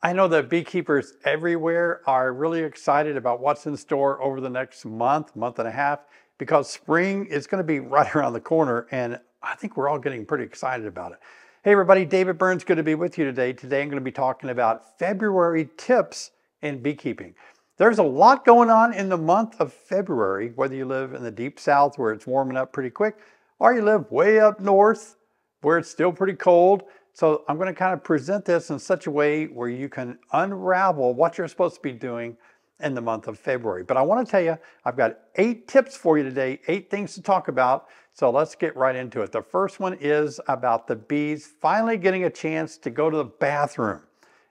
I know that beekeepers everywhere are really excited about what's in store over the next month, month and a half, because spring is going to be right around the corner, and I think we're all getting pretty excited about it. Hey everybody, David Burns, good to be with you today. Today I'm going to be talking about February tips in beekeeping. There's a lot going on in the month of February, whether you live in the deep south where it's warming up pretty quick, or you live way up north where it's still pretty cold. So I'm going to kind of present this in such a way where you can unravel what you're supposed to be doing in the month of February. But I want to tell you, I've got 8 tips for you today, 8 things to talk about. So let's get right into it. The first one is about the bees finally getting a chance to go to the bathroom.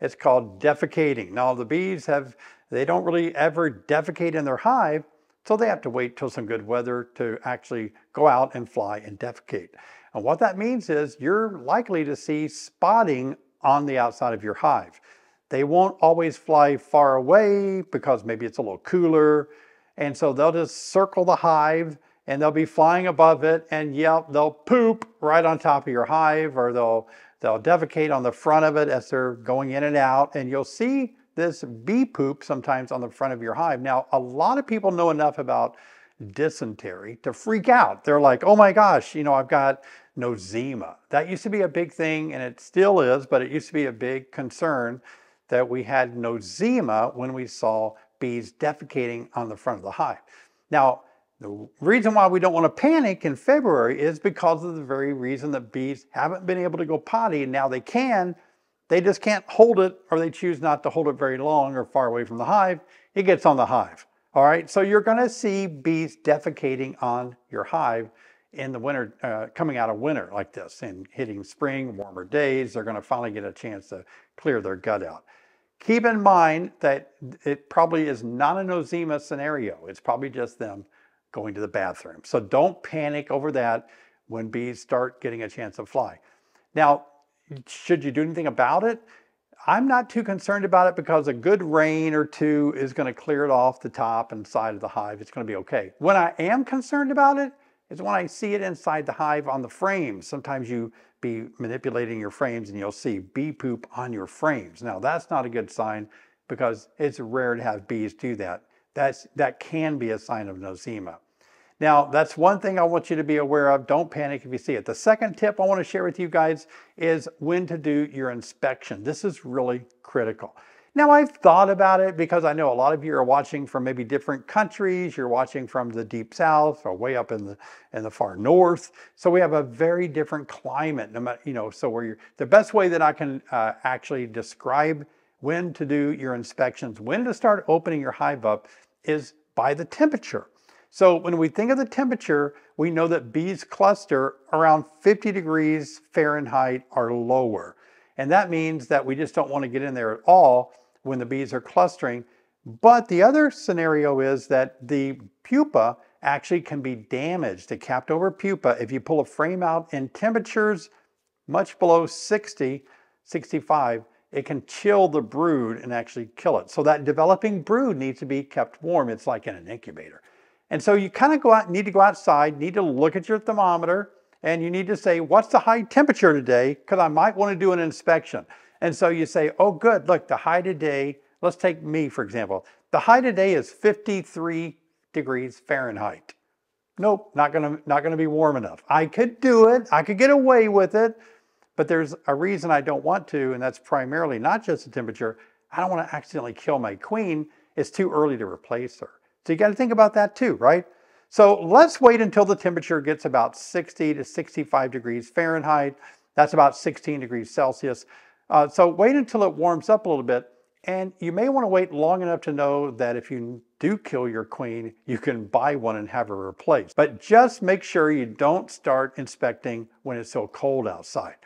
It's called defecating. Now the bees they don't really ever defecate in their hive, so they have to wait till some good weather to actually go out and fly and defecate. And what that means is you're likely to see spotting on the outside of your hive. They won't always fly far away because maybe it's a little cooler. And so they'll just circle the hive and they'll be flying above it, and yep, they'll poop right on top of your hive, or they'll defecate on the front of it as they're going in and out. And you'll see this bee poop sometimes on the front of your hive. Now, a lot of people know enough about dysentery to freak out. They're like, oh my gosh, I've got nosema. That used to be a big thing, and it still is, but it used to be a big concern that we had nosema when we saw bees defecating on the front of the hive. Now, the reason why we don't want to panic in February is because of the very reason that bees haven't been able to go potty, and now they can. They just can't hold it, or they choose not to hold it very long or far away from the hive. It gets on the hive. All right, so you're going to see bees defecating on your hive in the winter, coming out of winter like this, and hitting spring, warmer days. They're going to finally get a chance to clear their gut out. Keep in mind that it probably is not a nosema scenario. It's probably just them going to the bathroom. So don't panic over that when bees start getting a chance to fly. Now, should you do anything about it? I'm not too concerned about it because a good rain or two is going to clear it off the top and side of the hive. It's going to be okay. When I am concerned about it is when I see it inside the hive on the frames. Sometimes you be manipulating your frames and you'll see bee poop on your frames. Now that's not a good sign because it's rare to have bees do that. That can be a sign of nosema. Now, that's one thing I want you to be aware of. Don't panic if you see it. The second tip I want to share with you guys is when to do your inspection. This is really critical. Now, I've thought about it because I know a lot of you are watching from maybe different countries. You're watching from the deep south or way up in the far north. So we have a very different climate. So the best way that I can actually describe when to do your inspections, when to start opening your hive up, is by the temperature. So when we think of the temperature, we know that bees cluster around 50 degrees Fahrenheit or lower. And that means that we just don't want to get in there at all when the bees are clustering. But the other scenario is that the pupa actually can be damaged, the capped over pupa, if you pull a frame out in temperatures much below 60, 65, it can chill the brood and actually kill it. So that developing brood needs to be kept warm. It's like in an incubator. And so you kind of need to go outside, need to look at your thermometer, and you need to say, what's the high temperature today? Because I might want to do an inspection. And so you say, oh good, look, the high today, let's take me for example. The high today is 53 degrees Fahrenheit. Nope, not gonna be warm enough. I could do it, I could get away with it, but there's a reason I don't want to, and that's primarily not just the temperature. I don't want to accidentally kill my queen. It's too early to replace her. So you got to think about that too, right? So let's wait until the temperature gets about 60 to 65 degrees Fahrenheit. That's about 16 degrees Celsius. So wait until it warms up a little bit. And you may want to wait long enough to know that if you do kill your queen, you can buy one and have her replaced. But just make sure you don't start inspecting when it's so cold outside.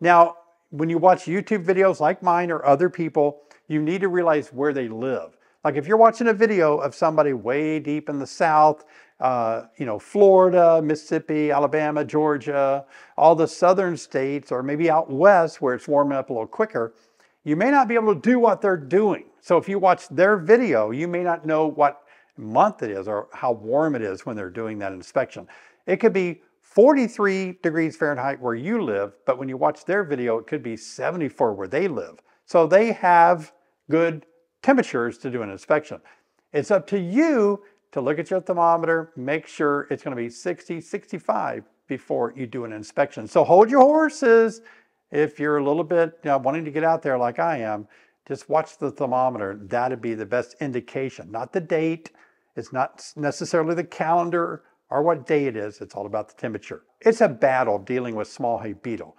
Now, when you watch YouTube videos like mine or other people, you need to realize where they live. Like if you're watching a video of somebody way deep in the South, Florida, Mississippi, Alabama, Georgia, all the southern states, or maybe out west where it's warming up a little quicker, you may not be able to do what they're doing. So if you watch their video, you may not know what month it is or how warm it is when they're doing that inspection. It could be 43 degrees Fahrenheit where you live, but when you watch their video, it could be 74 where they live. So they have good temperatures to do an inspection. It's up to you to look at your thermometer, make sure it's going to be 60, 65 before you do an inspection. So hold your horses. If you're a little bit wanting to get out there like I am, just watch the thermometer. That'd be the best indication, not the date. It's not necessarily the calendar or what day it is. It's all about the temperature. It's a battle dealing with small hive beetle.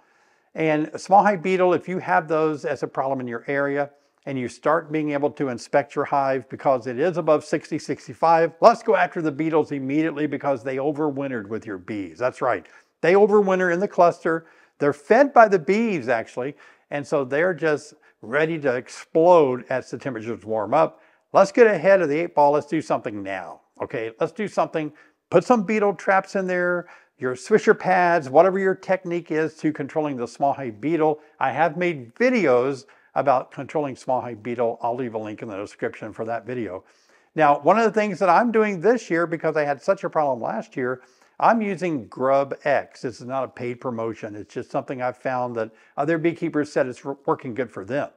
And small hive beetle, if you have those as a problem in your area and you start being able to inspect your hive because it is above 60, 65, let's go after the beetles immediately because they overwintered with your bees. That's right. They overwinter in the cluster. They're fed by the bees actually. And so they're just ready to explode as the temperatures warm up. Let's get ahead of the 8 ball. Let's do something now. Okay, let's do something. Put some beetle traps in there, your swisher pads, whatever your technique is to controlling the small hive beetle. I have made videos about controlling small hive beetle. I'll leave a link in the description for that video. Now, one of the things that I'm doing this year, because I had such a problem last year, I'm using Grub X. This is not a paid promotion. It's just something I've found that other beekeepers said it's working good for them.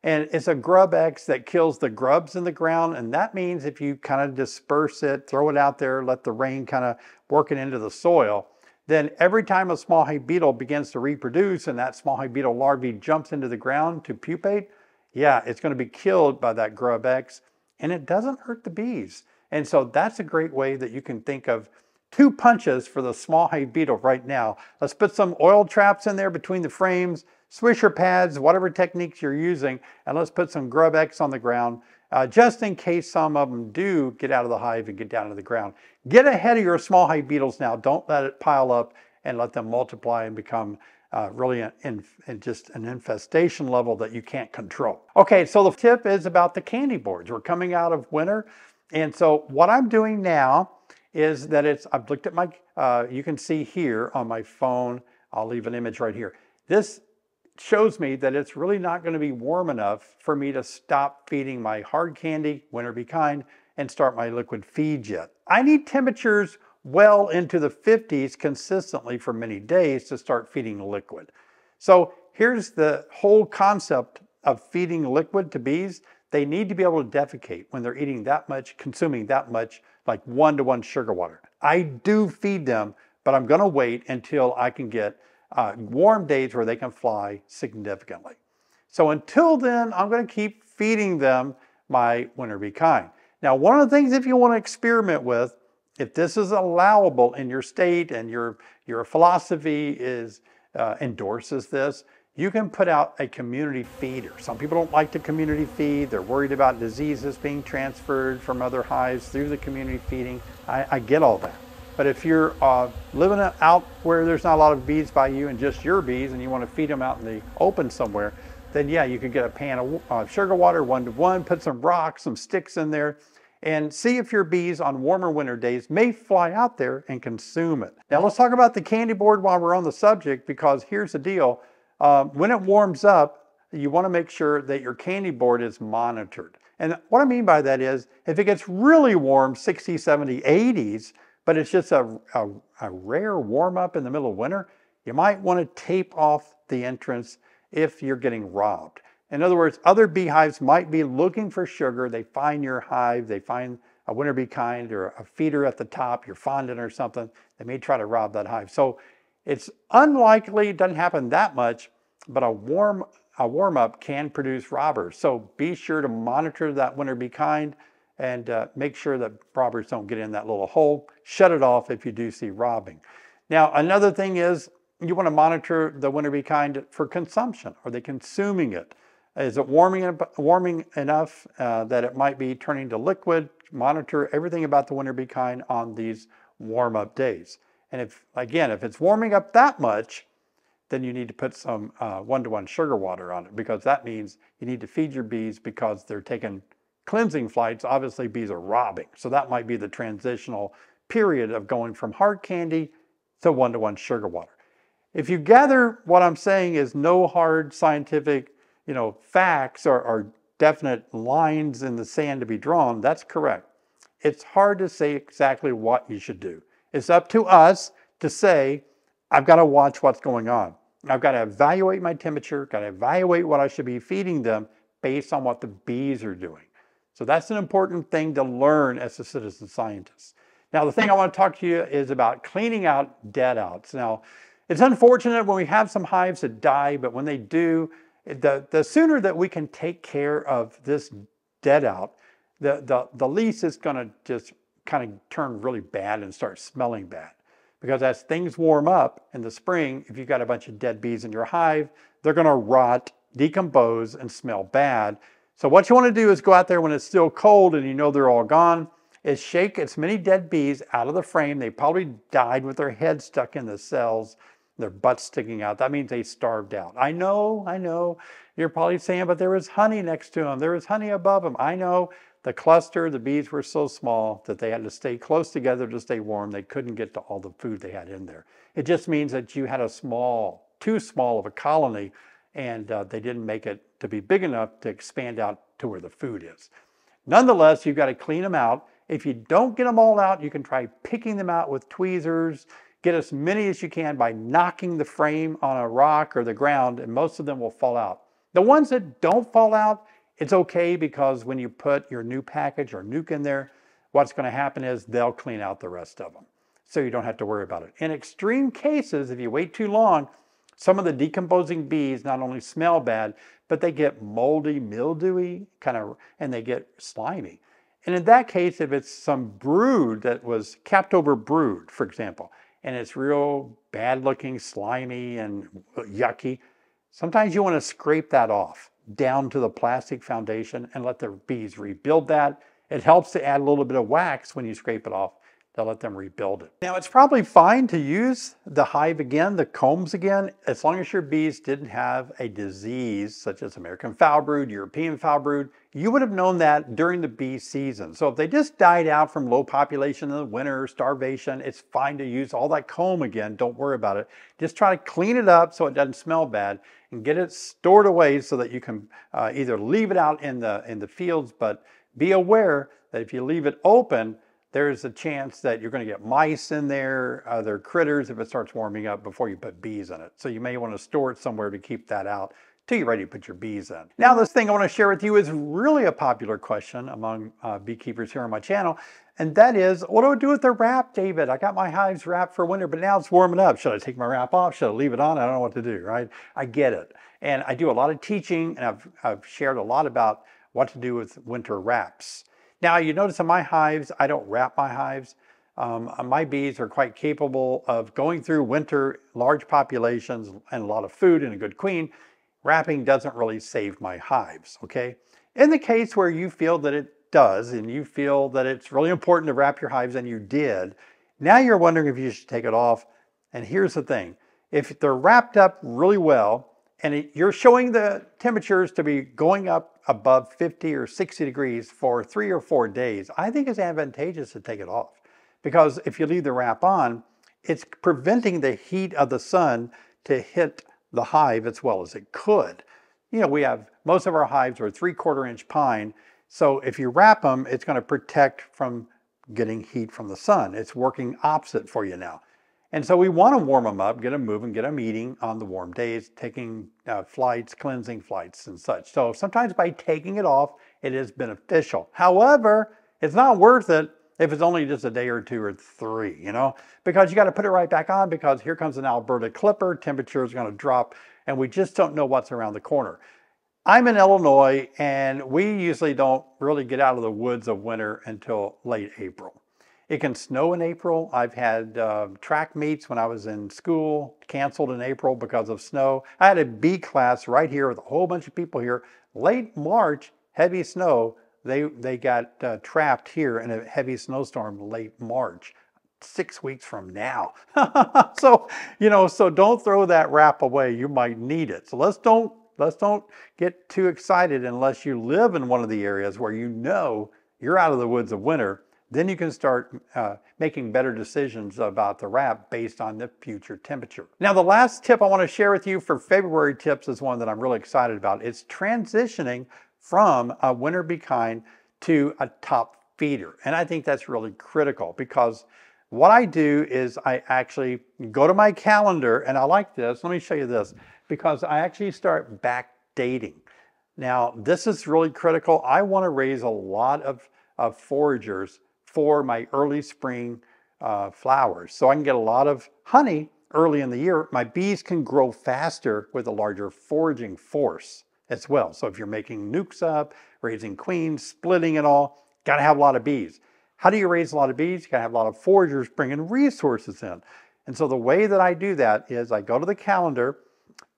And it's a Grub X that kills the grubs in the ground. And that means if you kind of disperse it, throw it out there, let the rain kind of work it into the soil, then every time a small hive beetle begins to reproduce and that small hive beetle larvae jumps into the ground to pupate, yeah, it's going to be killed by that Grub X. And it doesn't hurt the bees. And so that's a great way that you can think of 2 punches for the small hive beetle right now. Let's put some oil traps in there between the frames, swisher pads, whatever techniques you're using, and let's put some Grub X on the ground just in case some of them do get out of the hive and get down to the ground. Get ahead of your small hive beetles now. Don't let it pile up and let them multiply and become really just an infestation level that you can't control. Okay, so the tip is about the candy boards. We're coming out of winter, and so what I'm doing now is that I've looked at my, you can see here on my phone, I'll leave an image right here. This shows me that it's really not going to be warm enough for me to stop feeding my hard candy, Winter Be Kind, and start my liquid feed yet. I need temperatures well into the 50s consistently for many days to start feeding liquid. So here's the whole concept of feeding liquid to bees. They need to be able to defecate when they're eating that much, consuming that much, like 1-to-1 sugar water. I do feed them, but I'm going to wait until I can get warm days where they can fly significantly. So until then, I'm going to keep feeding them my Winter Be Kind. Now, one of the things if you want to experiment with, if this is allowable in your state and your philosophy is endorses this, you can put out a community feeder. Some people don't like to community feed. They're worried about diseases being transferred from other hives through the community feeding. I get all that. But if you're living out where there's not a lot of bees by you and just your bees and you want to feed them out in the open somewhere, then yeah, you can get a pan of sugar water 1-to-1, put some rocks, some sticks in there, and see if your bees on warmer winter days may fly out there and consume it. Now let's talk about the candy board while we're on the subject, because here's the deal. When it warms up, you want to make sure that your candy board is monitored. And what I mean by that is, if it gets really warm, 60, 70, 80s, but it's just a rare warm up in the middle of winter, you might want to tape off the entrance if you're getting robbed. In other words, other beehives might be looking for sugar. They find your hive, they find a Winter Be Kind or a feeder at the top, your fondant or something. They may try to rob that hive. So it's unlikely, it doesn't happen that much, but a warm up can produce robbers. So be sure to monitor that Winter Be Kind and make sure that robbers don't get in that little hole. Shut it off if you do see robbing. Now, another thing is you want to monitor the Winter Be Kind for consumption. Are they consuming it? Is it warming enough that it might be turning to liquid? Monitor everything about the Winter Be Kind on these warm up days. And if it's warming up that much, then you need to put some 1-to-1 sugar water on it, because that means you need to feed your bees because they're taking cleansing flights. Obviously, bees are robbing. So that might be the transitional period of going from hard candy to 1-to-1 sugar water. If you gather what I'm saying is no hard scientific, facts or definite lines in the sand to be drawn, that's correct. It's hard to say exactly what you should do. It's up to us to say, I've got to watch what's going on. I've got to evaluate my temperature, got to evaluate what I should be feeding them based on what the bees are doing. So that's an important thing to learn as a citizen scientist. Now, the thing I want to talk to you is about cleaning out dead outs. Now, it's unfortunate when we have some hives that die, but when they do, the sooner that we can take care of this dead out, the least it's going to just kind of turn really bad and start smelling bad. Because as things warm up in the spring, if you've got a bunch of dead bees in your hive, they're going to rot, decompose, and smell bad. So what you want to do is go out there when it's still cold and you know they're all gone, is shake as many dead bees out of the frame. They probably died with their head stuck in the cells, their butts sticking out. That means they starved out. I know. You're probably saying, but there was honey next to them. There was honey above them. I know. The cluster, the bees were so small that they had to stay close together to stay warm. They couldn't get to all the food they had in there. It just means that you had too small of a colony, and they didn't make it to be big enough to expand out to where the food is. Nonetheless, you've got to clean them out. If you don't get them all out, you can try picking them out with tweezers. Get as many as you can by knocking the frame on a rock or the ground, and most of them will fall out. The ones that don't fall out, it's okay, because when you put your new package or nuke in there, what's going to happen is they'll clean out the rest of them. So you don't have to worry about it. In extreme cases, if you wait too long, some of the decomposing bees not only smell bad, but they get moldy, mildewy, and they get slimy. And in that case, if it's some brood that was capped over brood, for example, and it's real bad looking, slimy and yucky, sometimes you want to scrape that off down to the plastic foundation and let the bees rebuild that. It helps to add a little bit of wax when you scrape it off to let them rebuild it. Now, it's probably fine to use the hive again, the combs again, as long as your bees didn't have a disease such as American foul brood, European foul brood. You would have known that during the bee season. So if they just died out from low population in the winter, starvation, it's fine to use all that comb again. Don't worry about it. Just try to clean it up so it doesn't smell bad and get it stored away so that you can either leave it out in the fields, but be aware that if you leave it open, there's a chance that you're going to get mice in there, other critters, if it starts warming up before you put bees in it. So you may want to store it somewhere to keep that out till you're ready to put your bees in. Now, this thing I want to share with you is really a popular question among beekeepers here on my channel. And that is, what do I do with the wrap, David? I got my hives wrapped for winter, but now it's warming up. Should I take my wrap off? Should I leave it on? I don't know what to do, right? I get it. And I do a lot of teaching, and I've shared a lot about what to do with winter wraps. Now, you notice in my hives, I don't wrap my hives. My bees are quite capable of going through winter, large populations, and a lot of food and a good queen. Wrapping doesn't really save my hives, okay? In the case where you feel that it does, and you feel that it's really important to wrap your hives, and you did, now you're wondering if you should take it off. And here's the thing. If they're wrapped up really well, and you're showing the temperatures to be going up above 50 or 60 degrees for 3 or 4 days, I think it's advantageous to take it off. Because if you leave the wrap on, it's preventing the heat of the sun to hit the hive as well as it could. You know, most of our hives are 3/4 inch pine. So if you wrap them, it's going to protect from getting heat from the sun. It's working opposite for you now. And so we want to warm them up, get them moving, get them eating on the warm days, taking flights, cleansing flights and such. So sometimes by taking it off, it is beneficial. However, it's not worth it if it's only just a day or 2 or 3, you know, because you got to put it right back on, because here comes an Alberta clipper, temperature is going to drop, and we just don't know what's around the corner. I'm in Illinois, and we usually don't really get out of the woods of winter until late April. It can snow in April. I've had track meets when I was in school canceled in April because of snow. I had a bee class right here with a whole bunch of people here. Late March, heavy snow. They got trapped here in a heavy snowstorm late March, 6 weeks from now. So, you know, so don't throw that wrap away. You might need it. So let's don't get too excited unless you live in one of the areas where you know you're out of the woods of winter. Then you can start making better decisions about the wrap based on the future temperature. Now, the last tip I want to share with you for February tips is one that I'm really excited about. It's transitioning from a winter bee kind to a top feeder. And I think that's really critical, because What I do is I actually go to my calendar, and I like this. Let me show you this, because I actually start backdating. Now, this is really critical. I want to raise a lot of foragers for my early spring flowers, so I can get a lot of honey early in the year. My bees can grow faster with a larger foraging force as well. So if you're making nukes up, raising queens, splitting it all, got to have a lot of bees. How do you raise a lot of bees? You got to have a lot of foragers bringing resources in. And so the way that I do that is I go to the calendar,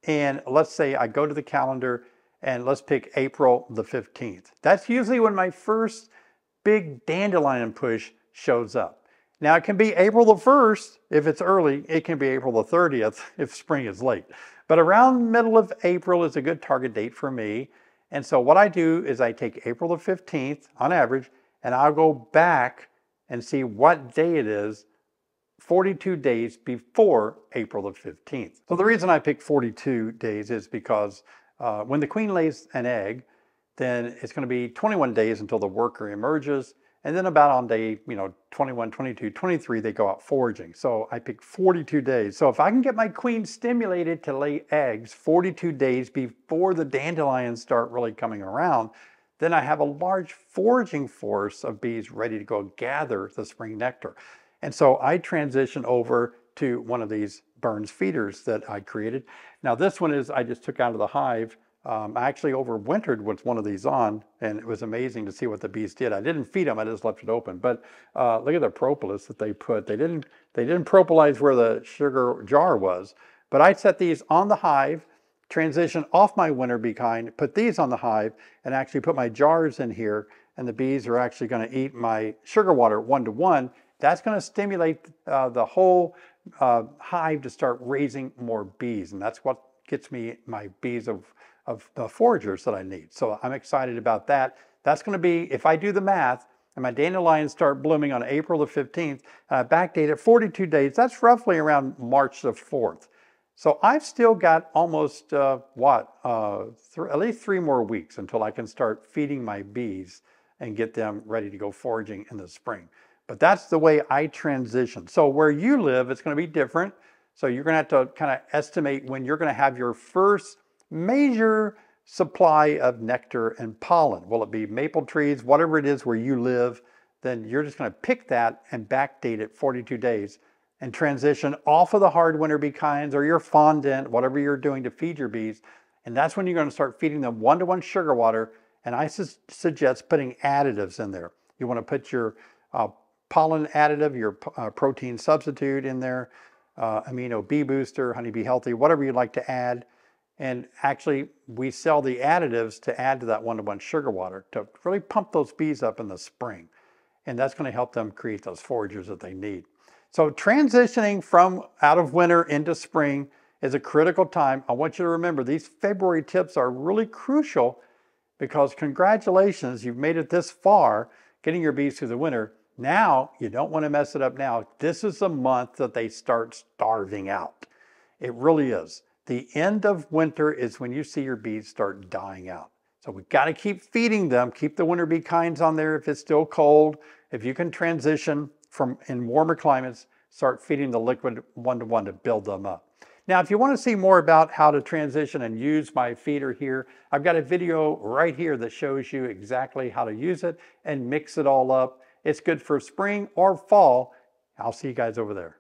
and let's say I go to the calendar and let's pick April the 15th. That's usually when my first big dandelion push shows up. Now it can be April the 1st if it's early. It can be April the 30th if spring is late. But around middle of April is a good target date for me. And so what I do is I take April the 15th on average, and I'll go back and see what day it is 42 days before April the 15th. So the reason I pick 42 days is because when the queen lays an egg, then it's going to be 21 days until the worker emerges. And then about on day 21, 22, 23, they go out foraging. So I pick 42 days. So if I can get my queen stimulated to lay eggs 42 days before the dandelions start really coming around, then I have a large foraging force of bees ready to go gather the spring nectar. And so I transition over to one of these Burns feeders that I created. Now this one is, I just took out of the hive. I actually overwintered with one of these on, and it was amazing to see what the bees did. I didn't feed them, I just left it open. But look at the propolis that they put. They didn't propolize where the sugar jar was. But I set these on the hive, transition off my winter bee kind, put these on the hive, and actually put my jars in here, and the bees are actually going to eat my sugar water 1-to-1. That's going to stimulate the whole hive to start raising more bees, and that's what gets me my bees of the foragers that I need. So I'm excited about that. That's going to be, if I do the math, and my dandelions start blooming on April the 15th, and I backdate it 42 days, that's roughly around March the 4th. So I've still got almost, at least 3 more weeks until I can start feeding my bees and get them ready to go foraging in the spring. But that's the way I transition. So where you live, it's going to be different. So you're going to have to kind of estimate when you're going to have your first major supply of nectar and pollen. Will it be maple trees, whatever it is where you live, then you're just going to pick that and backdate it 42 days and transition off of the hard winter bee kinds or your fondant, whatever you're doing to feed your bees. And that's when you're going to start feeding them 1-to-1 sugar water. And I suggest putting additives in there. You want to put your pollen additive, your protein substitute in there, amino bee booster, honeybee healthy, whatever you'd like to add. And actually, we sell the additives to add to that 1-to-1 sugar water to really pump those bees up in the spring. And that's going to help them create those foragers that they need. So transitioning from out of winter into spring is a critical time. I want you to remember these February tips are really crucial, because congratulations, you've made it this far, getting your bees through the winter. Now, you don't want to mess it up now. This is the month that they start starving out. It really is. The end of winter is when you see your bees start dying out. So we've got to keep feeding them, keep the winter bee kinds on there if it's still cold. If you can transition from in warmer climates, start feeding the liquid 1-to-1 to build them up. Now, if you want to see more about how to transition and use my feeder here, I've got a video right here that shows you exactly how to use it and mix it all up. It's good for spring or fall. I'll see you guys over there.